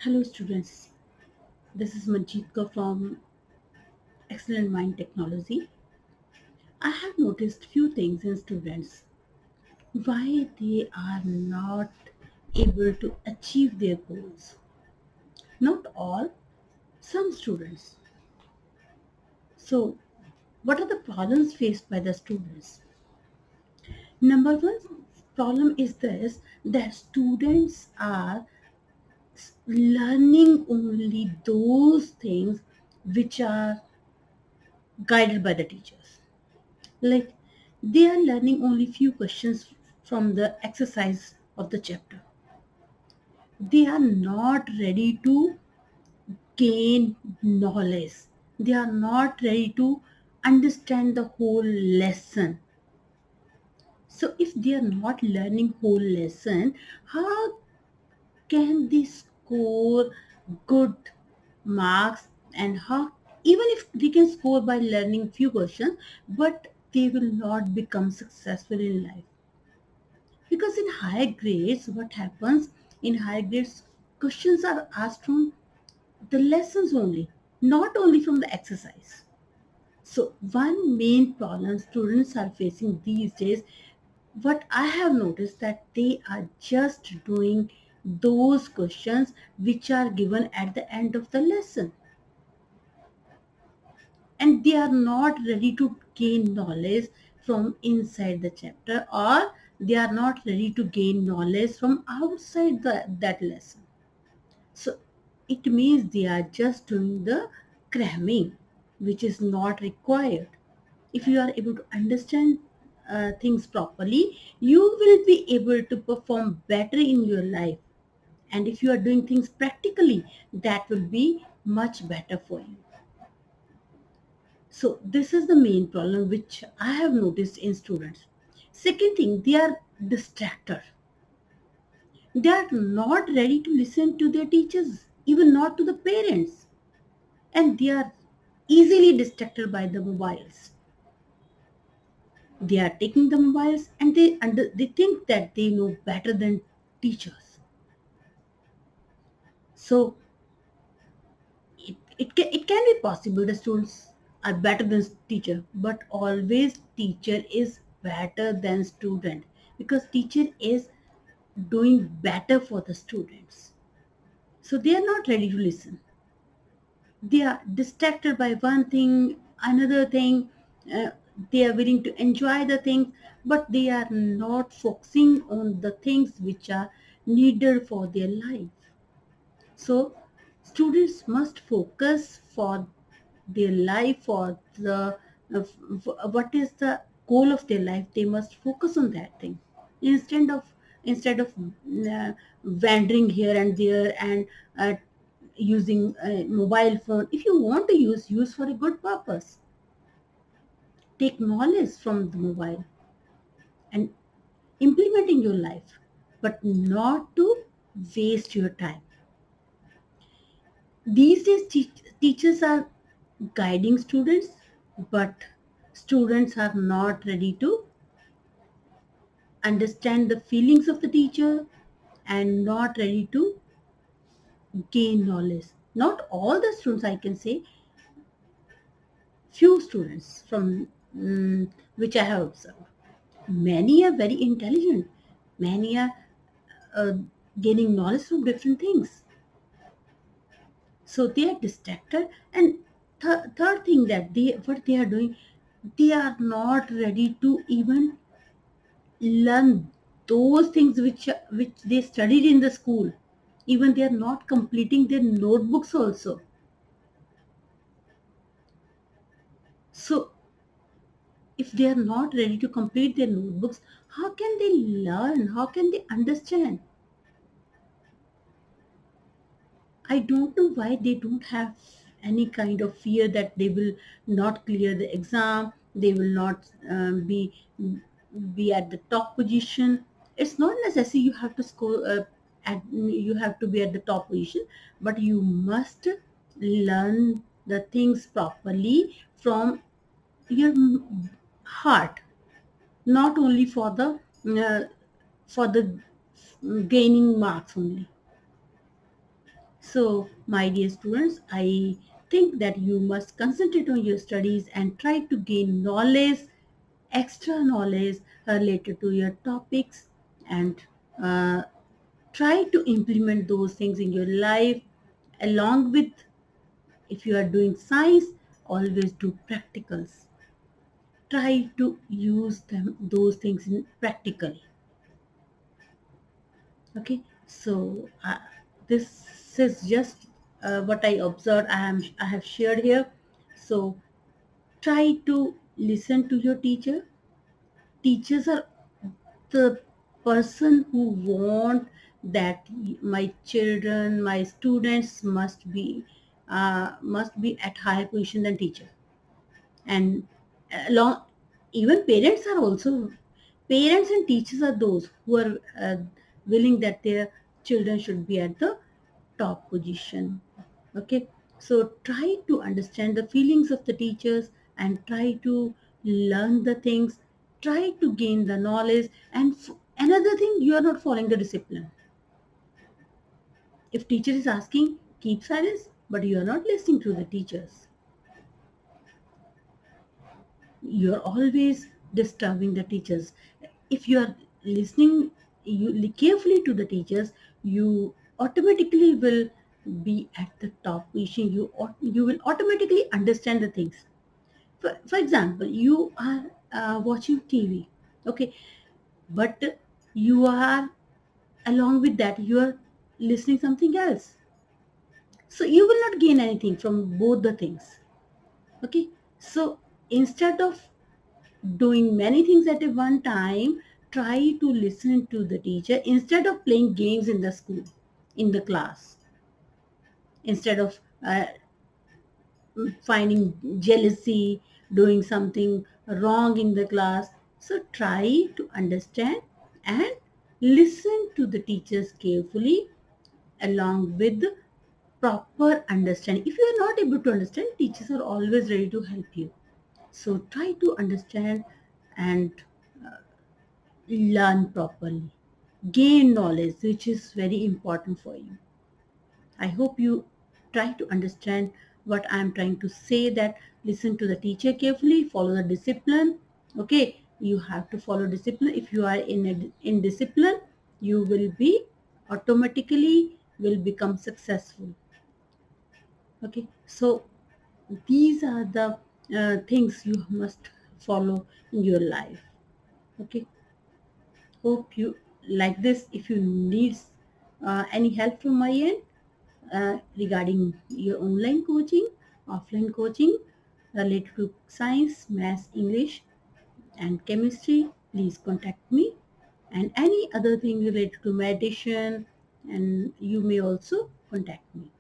Hello students, this is Manjeetka from Excellent Mind Technology. I have noticed few things in students why they are not able to achieve their goals. Not all, some students. So, what are the problems faced by the students? Number one problem is this, that students are learning only those things which are guided by the teachers. Like, they are learning only few questions from the exercise of the chapter. They are not ready to gain knowledge. They are not ready to understand the whole lesson. So if they are not learning whole lesson, how can they score good marks, and how, even if they can score by learning few questions, but they will not become successful in life? Because in higher grades, what happens, in higher grades, questions are asked from the lessons only, not only from the exercise. So one main problem students are facing these days, what I have noticed, that they are just doing those questions which are given at the end of the lesson, and they are not ready to gain knowledge from inside the chapter, or they are not ready to gain knowledge from outside that lesson. So it means they are just doing the cramming, which is not required. If you are able to understand things properly, you will be able to perform better in your life. And if you are doing things practically, that will be much better for you. So this is the main problem which I have noticed in students. Second thing, they are distracted. They are not ready to listen to their teachers, even not to the parents. And they are easily distracted by the mobiles. They are taking the mobiles, and they think that they know better than teachers. So it can be possible the students are better than teacher, but always teacher is better than student, because teacher is doing better for the students. So they are not ready to listen. They are distracted by one thing, another thing. uh, they are willing to enjoy the things, but they are not focusing on the things which are needed for their life. So students must focus for their life, for the what is the goal of their life. They must focus on that thing, instead of wandering here and there, and using a mobile phone. If you want to use for a good purpose. Take knowledge from the mobile and implement in your life, but not to waste your time. These days, teachers are guiding students, but students are not ready to understand the feelings of the teacher, and not ready to gain knowledge. Not all the students, I can say, few students from which I have observed. Many are very intelligent. Many are uh, gaining knowledge from different things. So they are distracted. And third thing, that what they are doing, they are not ready to even learn those things which they studied in the school. Even they are not completing their notebooks also. So if they are not ready to complete their notebooks, how can they learn, how can they understand? I don't know why they don't have any kind of fear that they will not clear the exam, they will not be at the top position. It's not necessary you have to score you have to be at the top position, but you must learn the things properly from your heart, not only uh, for the gaining marks only. So, my dear students, I think that you must concentrate on your studies and try to gain knowledge, extra knowledge related to your topics, and uh, try to implement those things in your life. Along with, if you are doing science, always do practicals. Try to use those things in practically. Okay, so this is just what I observed. I have shared here. So try to listen to your teacher. Teachers are the person who want that my children, my students must be at higher position than teacher. And along, even parents are also, parents and teachers are those who are willing that their children should be at the top position. Okay, so try to understand the feelings of the teachers and try to learn the things, try to gain the knowledge. And another thing, you are not following the discipline. If teacher is asking, keep silence, but you are not listening to the teachers. You're always disturbing the teachers. If you are listening carefully to the teachers, you automatically will be at the top position. You will automatically understand the things. For example, you are watching TV, okay, but you are, along with that, you are listening something else. So you will not gain anything from both the things. Okay, so instead of doing many things at a one time, try to listen to the teacher instead of playing games in the school, in the class, instead of finding jealousy, doing something wrong in the class. So try to understand and listen to the teachers carefully, along with proper understanding. If you are not able to understand, teachers are always ready to help you. So try to understand and learn properly, gain knowledge, which is very important for you. I hope you try to understand what I am trying to say, that listen to the teacher carefully, follow the discipline. Okay, you have to follow discipline. If you are in discipline, you will be automatically will become successful. Okay, so these are the things you must follow in your life. Okay, hope you like this. If you need any help from my end regarding your online coaching, offline coaching related to science, maths, English, and chemistry, please contact me. And any other thing related to meditation, and you may also contact me.